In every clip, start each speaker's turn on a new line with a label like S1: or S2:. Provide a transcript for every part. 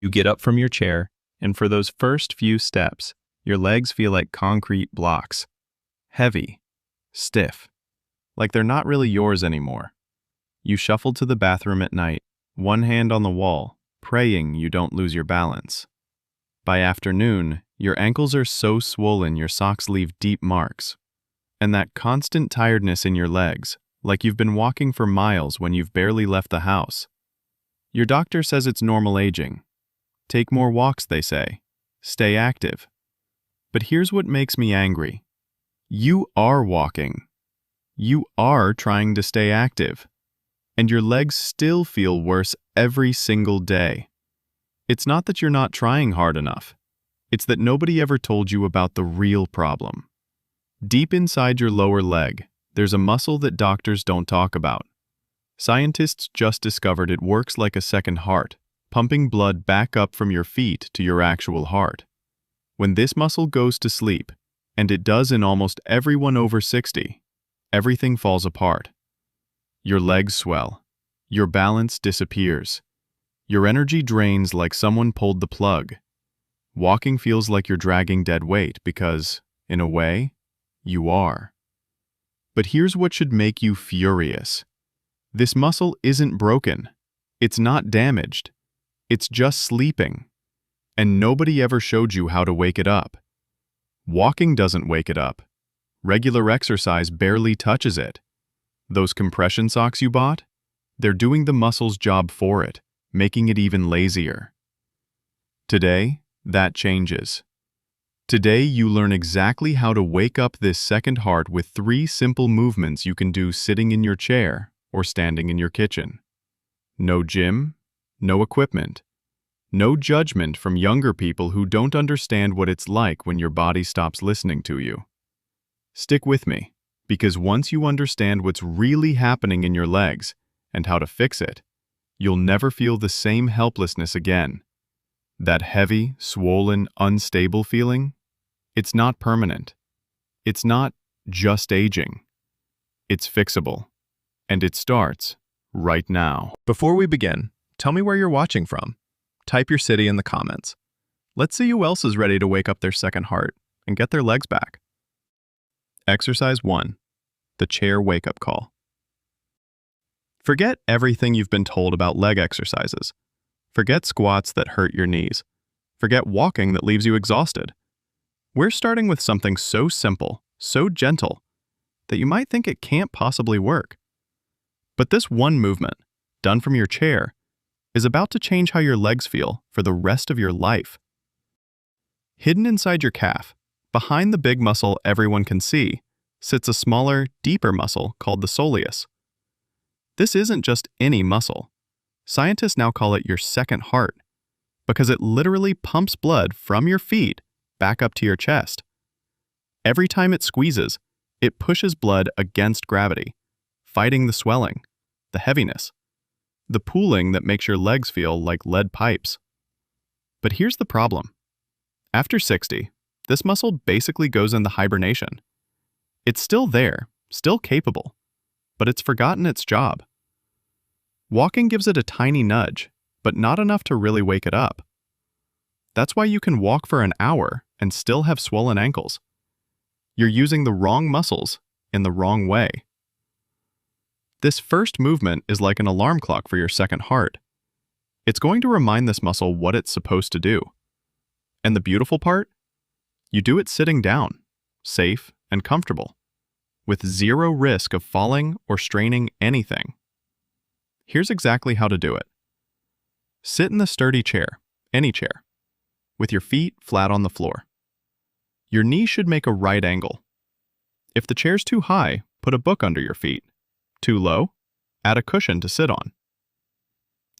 S1: You get up from your chair, and for those first few steps, your legs feel like concrete blocks. Heavy, stiff, like they're not really yours anymore. You shuffle to the bathroom at night, one hand on the wall, praying you don't lose your balance. By afternoon, your ankles are so swollen your socks leave deep marks. And that constant tiredness in your legs, like you've been walking for miles when you've barely left the house. Your doctor says it's normal aging. Take more walks, they say. Stay active. But here's what makes me angry. You are walking. You are trying to stay active. And your legs still feel worse every single day. It's not that you're not trying hard enough. It's that nobody ever told you about the real problem. Deep inside your lower leg, there's a muscle that doctors don't talk about. Scientists just discovered it works like a second heart, pumping blood back up from your feet to your actual heart. When this muscle goes to sleep, and it does in almost everyone over 60, everything falls apart. Your legs swell. Your balance disappears. Your energy drains like someone pulled the plug. Walking feels like you're dragging dead weight because, in a way, you are. But here's what should make you furious. This muscle isn't broken. It's not damaged. It's just sleeping. And nobody ever showed you how to wake it up. Walking doesn't wake it up. Regular exercise barely touches it. Those compression socks you bought? They're doing the muscle's job for it, making it even lazier. Today, that changes. Today, you learn exactly how to wake up this second heart with 3 simple movements you can do sitting in your chair or standing in your kitchen. No gym, no equipment, no judgment from younger people who don't understand what it's like when your body stops listening to you. Stick with me, because once you understand what's really happening in your legs and how to fix it, you'll never feel the same helplessness again. That heavy, swollen, unstable feeling, it's not permanent. It's not just aging. It's fixable. And it starts right now. Before we begin, tell me where you're watching from. Type your city in the comments. Let's see who else is ready to wake up their second heart and get their legs back. Exercise 1. The chair wake-up call. Forget everything you've been told about leg exercises. Forget squats that hurt your knees. Forget walking that leaves you exhausted. We're starting with something so simple, so gentle, that you might think it can't possibly work. But this one movement, done from your chair, is about to change how your legs feel for the rest of your life. Hidden inside your calf, behind the big muscle everyone can see, sits a smaller, deeper muscle called the soleus. This isn't just any muscle. Scientists now call it your second heart, because it literally pumps blood from your feet back up to your chest. Every time it squeezes, it pushes blood against gravity, fighting the swelling, the heaviness, the pooling that makes your legs feel like lead pipes. But here's the problem. After 60, this muscle basically goes into hibernation. It's still there, still capable, but it's forgotten its job. Walking gives it a tiny nudge, but not enough to really wake it up. That's why you can walk for an hour and still have swollen ankles. You're using the wrong muscles in the wrong way. This first movement is like an alarm clock for your second heart. It's going to remind this muscle what it's supposed to do. And the beautiful part? You do it sitting down, safe and comfortable, with zero risk of falling or straining anything. Here's exactly how to do it. Sit in the sturdy chair, any chair, with your feet flat on the floor. Your knees should make a right angle. If the chair's too high, put a book under your feet. Too low? Add a cushion to sit on.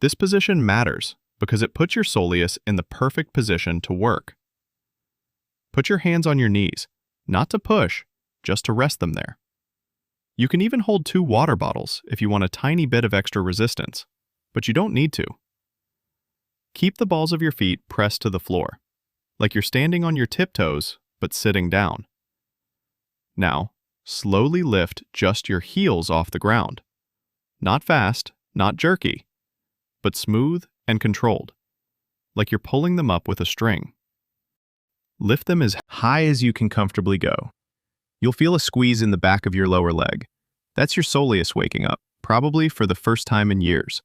S1: This position matters because it puts your soleus in the perfect position to work. Put your hands on your knees, not to push, just to rest them there. You can even hold 2 water bottles if you want a tiny bit of extra resistance, but you don't need to. Keep the balls of your feet pressed to the floor, like you're standing on your tiptoes but sitting down. Now, slowly lift just your heels off the ground. Not fast, not jerky, but smooth and controlled. like you're pulling them up with a string. Lift them as high as you can comfortably go. You'll feel a squeeze in the back of your lower leg. That's your soleus waking up, probably for the first time in years.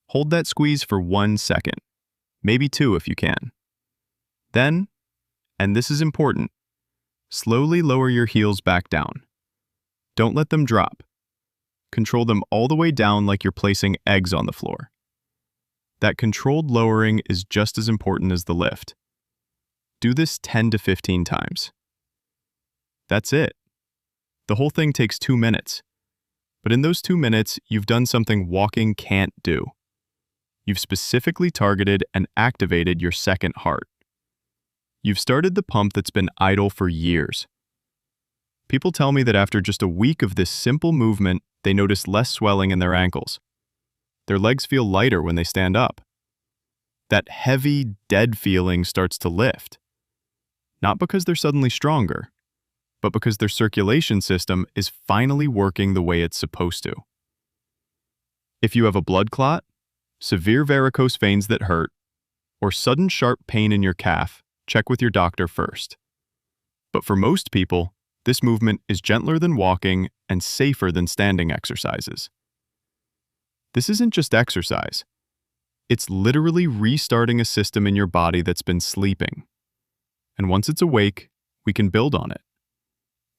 S1: Hold that squeeze for 1 second, maybe 2 if you can. Then, and this is important, slowly lower your heels back down. Don't let them drop. Control them all the way down like you're placing eggs on the floor. That controlled lowering is just as important as the lift. Do this 10 to 15 times. That's it. The whole thing takes 2 minutes. But in those 2 minutes, you've done something walking can't do. You've specifically targeted and activated your second heart. You've started the pump that's been idle for years. People tell me that after just a week of this simple movement, they notice less swelling in their ankles. Their legs feel lighter when they stand up. That heavy, dead feeling starts to lift. Not because they're suddenly stronger, but because their circulation system is finally working the way it's supposed to. If you have a blood clot, severe varicose veins that hurt, or sudden sharp pain in your calf, check with your doctor first. But for most people, this movement is gentler than walking and safer than standing exercises. This isn't just exercise. It's literally restarting a system in your body that's been sleeping. And once it's awake, we can build on it.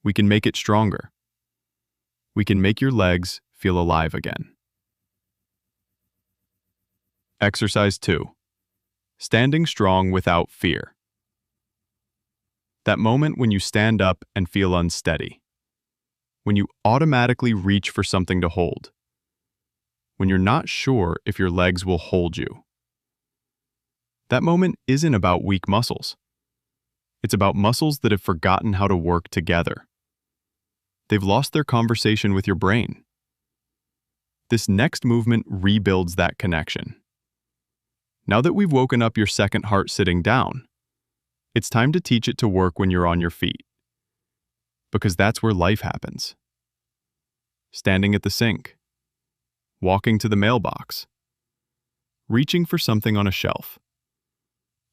S1: We can make it stronger. We can make your legs feel alive again. Exercise 2. Standing strong without fear. That moment when you stand up and feel unsteady. When you automatically reach for something to hold. When you're not sure if your legs will hold you. That moment isn't about weak muscles. It's about muscles that have forgotten how to work together. They've lost their conversation with your brain. This next movement rebuilds that connection. Now that we've woken up your second heart sitting down, it's time to teach it to work when you're on your feet. Because that's where life happens. Standing at the sink. Walking to the mailbox. Reaching for something on a shelf.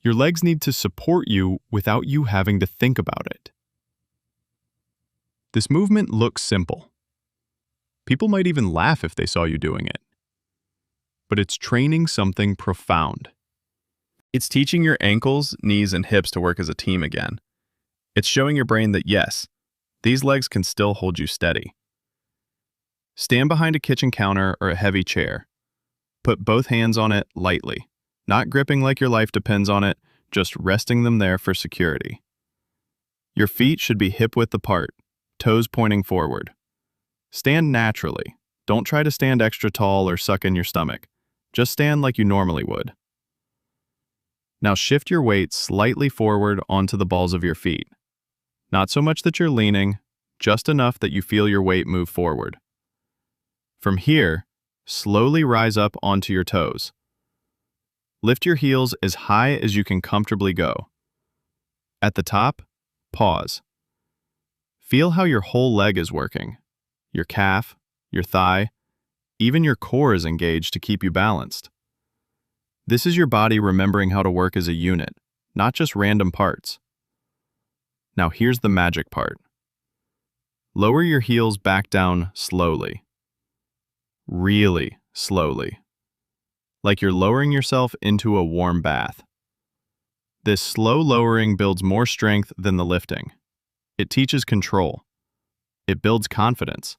S1: Your legs need to support you without you having to think about it. This movement looks simple. People might even laugh if they saw you doing it. But it's training something profound. It's teaching your ankles, knees, and hips to work as a team again. It's showing your brain that yes, these legs can still hold you steady. Stand behind a kitchen counter or a heavy chair. Put both hands on it lightly, not gripping like your life depends on it, just resting them there for security. Your feet should be hip-width apart, toes pointing forward. Stand naturally. Don't try to stand extra tall or suck in your stomach. Just stand like you normally would. Now shift your weight slightly forward onto the balls of your feet. Not so much that you're leaning, just enough that you feel your weight move forward. From here, slowly rise up onto your toes. Lift your heels as high as you can comfortably go. At the top, pause. Feel how your whole leg is working. Your calf, your thigh, even your core is engaged to keep you balanced. This is your body remembering how to work as a unit, not just random parts. Now here's the magic part. Lower your heels back down slowly. Really slowly. Like you're lowering yourself into a warm bath. This slow lowering builds more strength than the lifting. It teaches control. It builds confidence.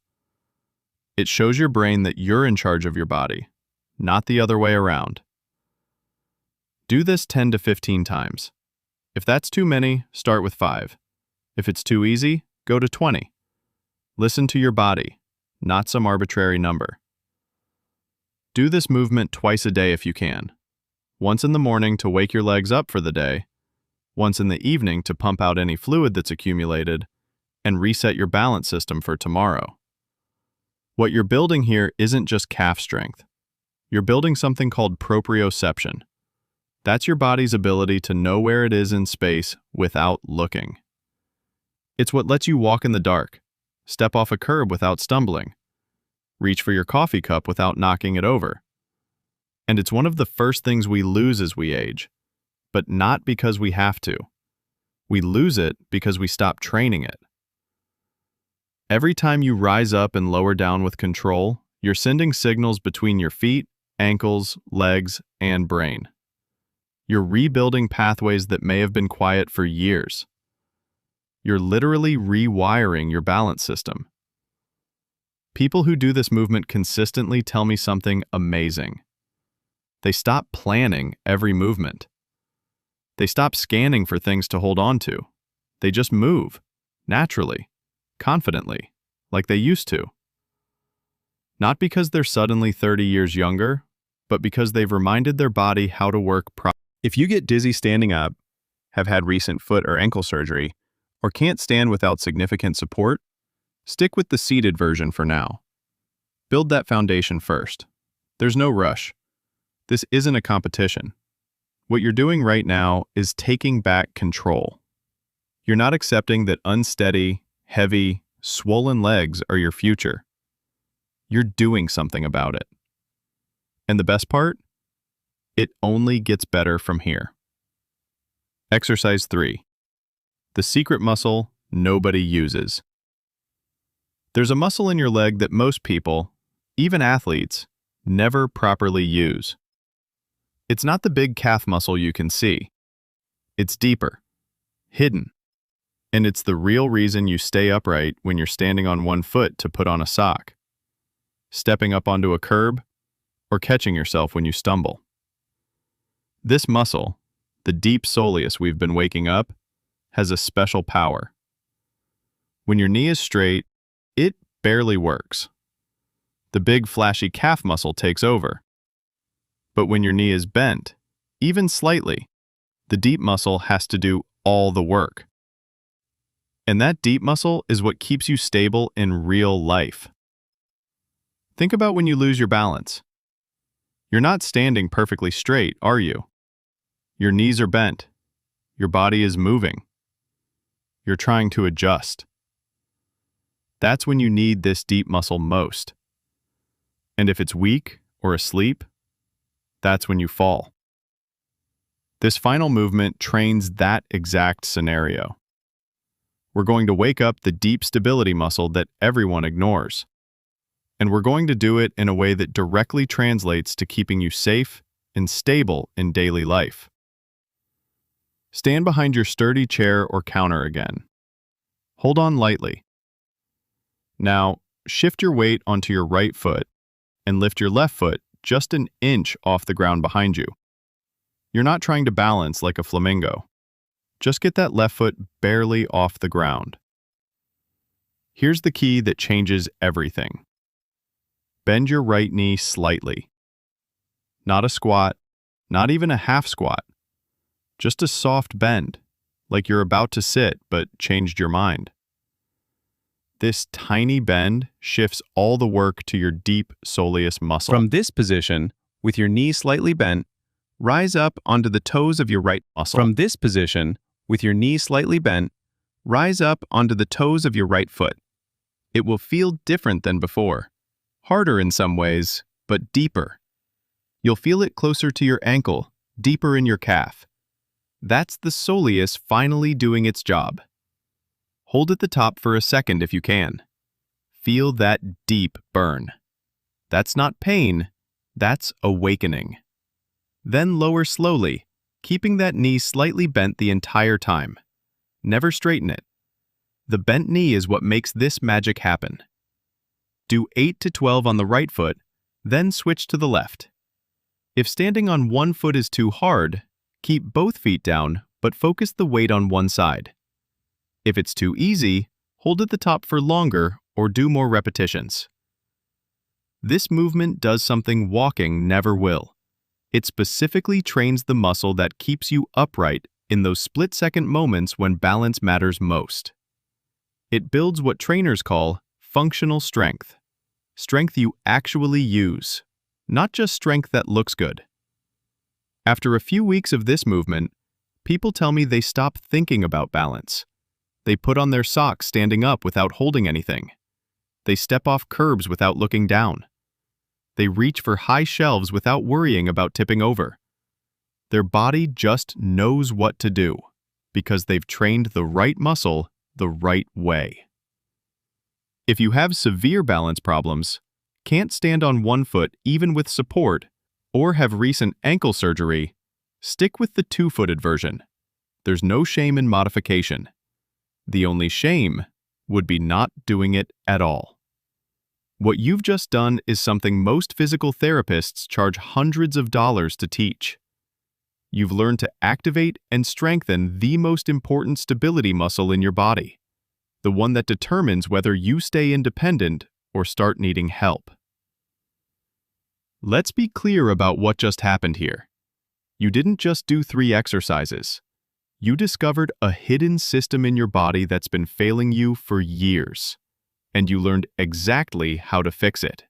S1: It shows your brain that you're in charge of your body, not the other way around. Do this 10 to 15 times. If that's too many, start with 5. If it's too easy, go to 20. Listen to your body, not some arbitrary number. Do this movement twice a day if you can. Once in the morning to wake your legs up for the day, once in the evening to pump out any fluid that's accumulated, and reset your balance system for tomorrow. What you're building here isn't just calf strength. You're building something called proprioception. That's your body's ability to know where it is in space without looking. It's what lets you walk in the dark, step off a curb without stumbling, reach for your coffee cup without knocking it over. And it's one of the first things we lose as we age. but not because we have to. We lose it because we stop training it. Every time you rise up and lower down with control, you're sending signals between your feet, ankles, legs, and brain. You're rebuilding pathways that may have been quiet for years. You're literally rewiring your balance system. People who do this movement consistently tell me something amazing. They stop planning every movement. They stop scanning for things to hold on to. They just move, naturally, confidently, like they used to. Not because they're suddenly 30 years younger, but because they've reminded their body how to work properly. If you get dizzy standing up, have had recent foot or ankle surgery, or can't stand without significant support, stick with the seated version for now. Build that foundation first. There's no rush. This isn't a competition. What you're doing right now is taking back control. You're not accepting that unsteady, heavy, swollen legs are your future. You're doing something about it. And the best part? It only gets better from here. Exercise 3. The secret muscle nobody uses. There's a muscle in your leg that most people, even athletes, never properly use. It's not the big calf muscle you can see. It's deeper, hidden, and it's the real reason you stay upright when you're standing on one foot to put on a sock, stepping up onto a curb, or catching yourself when you stumble. This muscle, the deep soleus we've been waking up, has a special power. When your knee is straight, it barely works. The big flashy calf muscle takes over. But when your knee is bent, even slightly, the deep muscle has to do all the work. And that deep muscle is what keeps you stable in real life. Think about when you lose your balance. You're not standing perfectly straight, are you? Your knees are bent. Your body is moving. You're trying to adjust. That's when you need this deep muscle most. And if it's weak or asleep, that's when you fall. This final movement trains that exact scenario. We're going to wake up the deep stability muscle that everyone ignores. And we're going to do it in a way that directly translates to keeping you safe and stable in daily life. Stand behind your sturdy chair or counter again. Hold on lightly. Now, shift your weight onto your right foot and lift your left foot just an inch off the ground behind you. You're not trying to balance like a flamingo. Just get that left foot barely off the ground. Here's the key that changes everything. Bend your right knee slightly. Not a squat, not even a half squat. Just a soft bend, like you're about to sit but changed your mind. This tiny bend shifts all the work to your deep soleus muscle. From this position, with your knee slightly bent, rise up onto the toes of your right muscle. From this position, with your knee slightly bent, rise up onto the toes of your right foot. It will feel different than before. Harder in some ways, but deeper. You'll feel it closer to your ankle, deeper in your calf. That's the soleus finally doing its job. Hold at the top for a second if you can. Feel that deep burn. That's not pain, that's awakening. Then lower slowly, keeping that knee slightly bent the entire time. Never straighten it. The bent knee is what makes this magic happen. Do 8 to 12 on the right foot, then switch to the left. If standing on one foot is too hard, keep both feet down, but focus the weight on one side. If it's too easy, hold at the top for longer or do more repetitions. This movement does something walking never will. It specifically trains the muscle that keeps you upright in those split-second moments when balance matters most. It builds what trainers call functional strength. Strength you actually use, not just strength that looks good. After a few weeks of this movement, people tell me they stop thinking about balance. They put on their socks standing up without holding anything. They step off curbs without looking down. They reach for high shelves without worrying about tipping over. Their body just knows what to do because they've trained the right muscle the right way. If you have severe balance problems, can't stand on one foot even with support, or have recent ankle surgery, stick with the two-footed version. There's no shame in modification. The only shame would be not doing it at all. What you've just done is something most physical therapists charge hundreds of dollars to teach. You've learned to activate and strengthen the most important stability muscle in your body, the one that determines whether you stay independent or start needing help. Let's be clear about what just happened here. You didn't just do 3 exercises. You discovered a hidden system in your body that's been failing you for years, and you learned exactly how to fix it.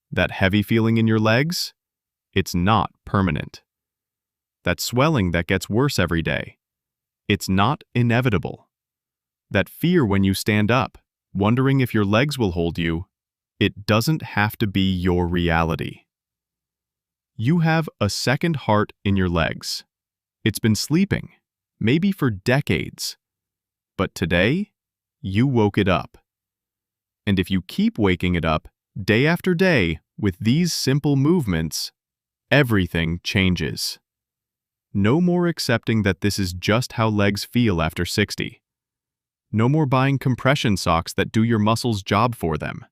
S1: That heavy feeling in your legs? It's not permanent. That swelling that gets worse every day? It's not inevitable. That fear when you stand up, wondering if your legs will hold you? It doesn't have to be your reality. You have a second heart in your legs. It's been sleeping, maybe for decades. But today, you woke it up. And if you keep waking it up day after day with these simple movements, everything changes. No more accepting that this is just how legs feel after 60. No more buying compression socks that do your muscles' job for them.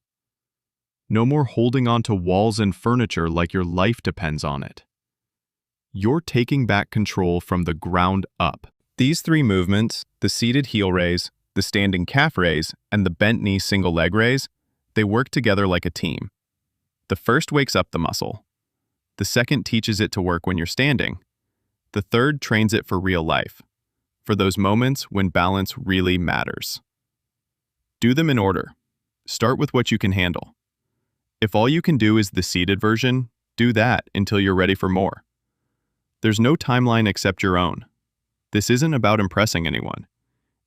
S1: No more holding on to walls and furniture like your life depends on it. You're taking back control from the ground up. These 3 movements, the seated heel raise, the standing calf raise, and the bent knee single leg raise, they work together like a team. The first wakes up the muscle. The second teaches it to work when you're standing. The third trains it for real life, for those moments when balance really matters. Do them in order. Start with what you can handle. If all you can do is the seated version, do that until you're ready for more. There's no timeline except your own. This isn't about impressing anyone.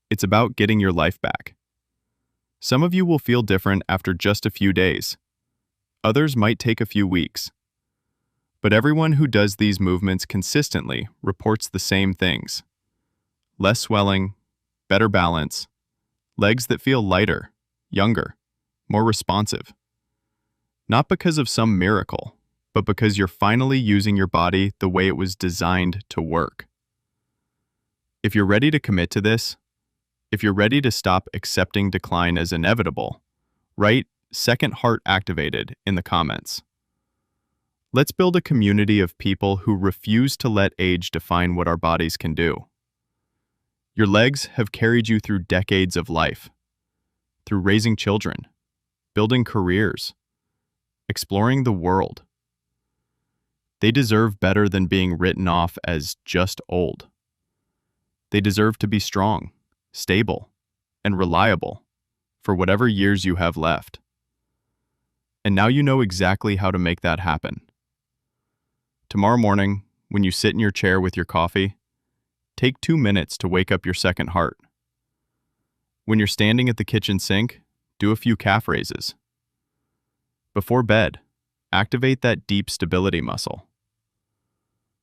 S1: It's about getting your life back. Some of you will feel different after just a few days. Others might take a few weeks. But everyone who does these movements consistently reports the same things. Less swelling, better balance, legs that feel lighter, younger, more responsive. Not because of some miracle, but because you're finally using your body the way it was designed to work. If you're ready to commit to this, if you're ready to stop accepting decline as inevitable, write "second heart activated" in the comments. Let's build a community of people who refuse to let age define what our bodies can do. Your legs have carried you through decades of life, through raising children, building careers, exploring the world. They deserve better than being written off as just old. They deserve to be strong, stable, and reliable for whatever years you have left. And now you know exactly how to make that happen. Tomorrow morning, when you sit in your chair with your coffee, take 2 minutes to wake up your second heart. When you're standing at the kitchen sink, do a few calf raises. Before bed, activate that deep stability muscle.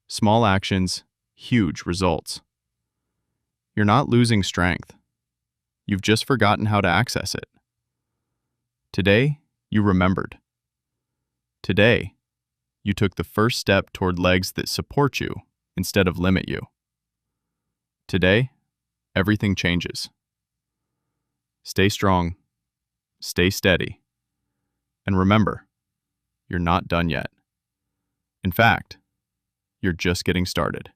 S1: Small actions, huge results. You're not losing strength. You've just forgotten how to access it. Today, you remembered. Today, you took the first step toward legs that support you instead of limit you. Today, everything changes. Stay strong, stay steady, and remember, you're not done yet. In fact, you're just getting started.